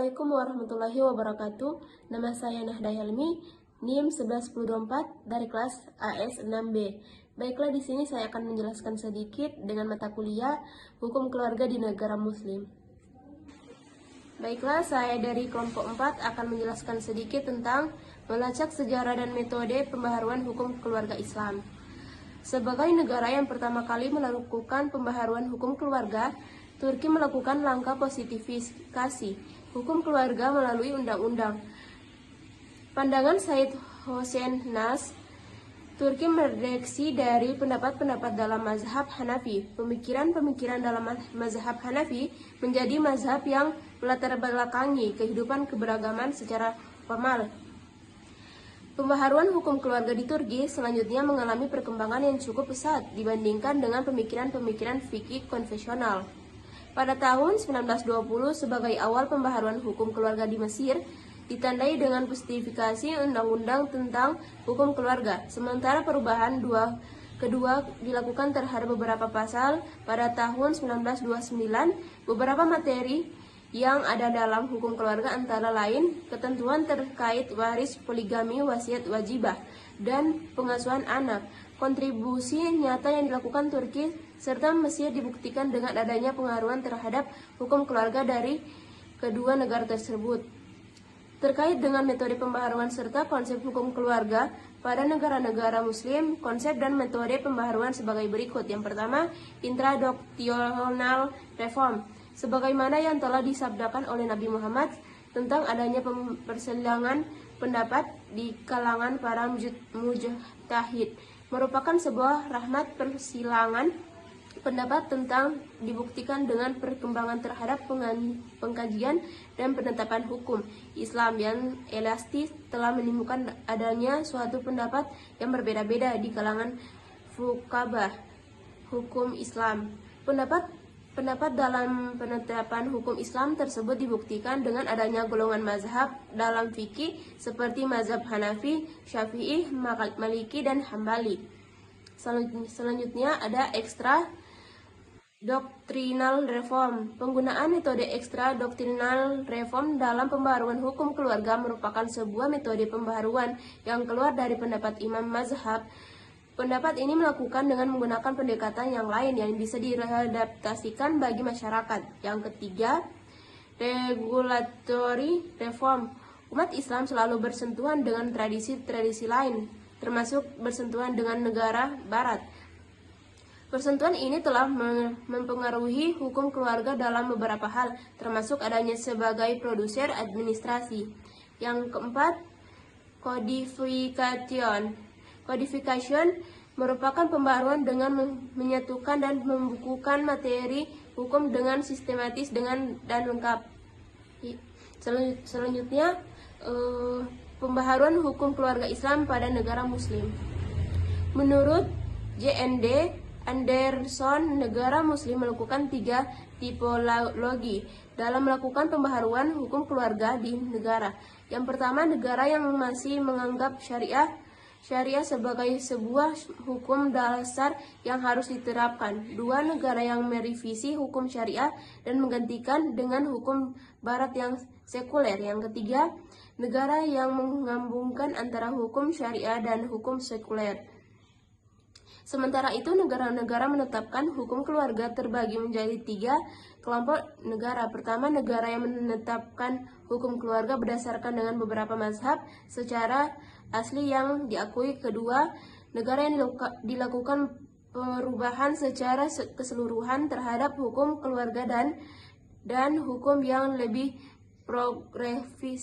Assalamualaikum warahmatullahi wabarakatuh. Nama saya Nahda Helmi, NIM 1124 dari kelas AS 6B. Baiklah, di sini saya akan menjelaskan sedikit dengan mata kuliah Hukum Keluarga di Negara Muslim. Baiklah, saya dari kelompok 4 akan menjelaskan sedikit tentang melacak sejarah dan metode pembaharuan hukum keluarga Islam. Sebagai negara yang pertama kali melakukan pembaharuan hukum keluarga, Turki melakukan langkah positifikasi hukum keluarga melalui undang-undang. Pandangan Said Hossein Nas, Turki meredaksi dari pendapat-pendapat dalam mazhab Hanafi. Pemikiran-pemikiran dalam mazhab Hanafi menjadi mazhab yang melatar belakangi kehidupan keberagaman secara formal. Pembaharuan hukum keluarga di Turki selanjutnya mengalami perkembangan yang cukup pesat dibandingkan dengan pemikiran-pemikiran fikih konvensional. Pada tahun 1920, sebagai awal pembaharuan hukum keluarga di Mesir, ditandai dengan positifikasi undang-undang tentang hukum keluarga. Sementara perubahan kedua dilakukan terhadap beberapa pasal pada tahun 1929, beberapa materi yang ada dalam hukum keluarga antara lain ketentuan terkait waris, poligami, wasiat wajibah, dan pengasuhan anak. Kontribusi nyata yang dilakukan Turki serta Mesir dibuktikan dengan adanya pengaruhan terhadap hukum keluarga dari kedua negara tersebut. Terkait dengan metode pembaharuan serta konsep hukum keluarga pada negara-negara Muslim, konsep dan metode pembaharuan sebagai berikut. Yang pertama, intradoctrinal reform. Sebagaimana yang telah disabdakan oleh Nabi Muhammad tentang adanya perselisihan pendapat di kalangan para mujtahid, merupakan sebuah rahmat. Persilangan pendapat tentang dibuktikan dengan perkembangan terhadap pengkajian dan penetapan hukum Islam yang elastis telah menimbulkan adanya suatu pendapat yang berbeda-beda di kalangan fuqaha hukum Islam. Pendapat dalam penetapan hukum Islam tersebut dibuktikan dengan adanya golongan mazhab dalam fikih seperti mazhab Hanafi, Syafi'i, Maliki, dan Hambali. Selanjutnya ada ekstra doktrinal reform. Penggunaan metode ekstra doktrinal reform dalam pembaharuan hukum keluarga merupakan sebuah metode pembaharuan yang keluar dari pendapat imam mazhab. Pendapat ini melakukan dengan menggunakan pendekatan yang lain yang bisa diadaptasikan bagi masyarakat. Yang ketiga, regulatory reform. Umat Islam selalu bersentuhan dengan tradisi-tradisi lain, termasuk bersentuhan dengan negara barat. Persentuhan ini telah mempengaruhi hukum keluarga dalam beberapa hal, termasuk adanya sebagai produser administrasi. Yang keempat, Codification merupakan pembaharuan dengan menyatukan dan membukukan materi hukum dengan sistematis dan lengkap. Selanjutnya, pembaharuan hukum keluarga Islam pada negara Muslim. Menurut JND Anderson, negara Muslim melakukan 3 tipologi dalam melakukan pembaharuan hukum keluarga di negara. Yang pertama, negara yang masih menganggap syariah sebagai sebuah hukum dasar yang harus diterapkan. 2, negara yang merevisi hukum syariah dan menggantikan dengan hukum barat yang sekuler. Yang ketiga, negara yang menggabungkan antara hukum syariah dan hukum sekuler. Sementara itu, negara-negara menetapkan hukum keluarga terbagi menjadi 3 kelompok negara. Pertama, negara yang menetapkan hukum keluarga berdasarkan dengan beberapa mazhab secara asli yang diakui. Kedua, negara yang dilakukan perubahan secara keseluruhan terhadap hukum keluarga dan hukum yang lebih progresif.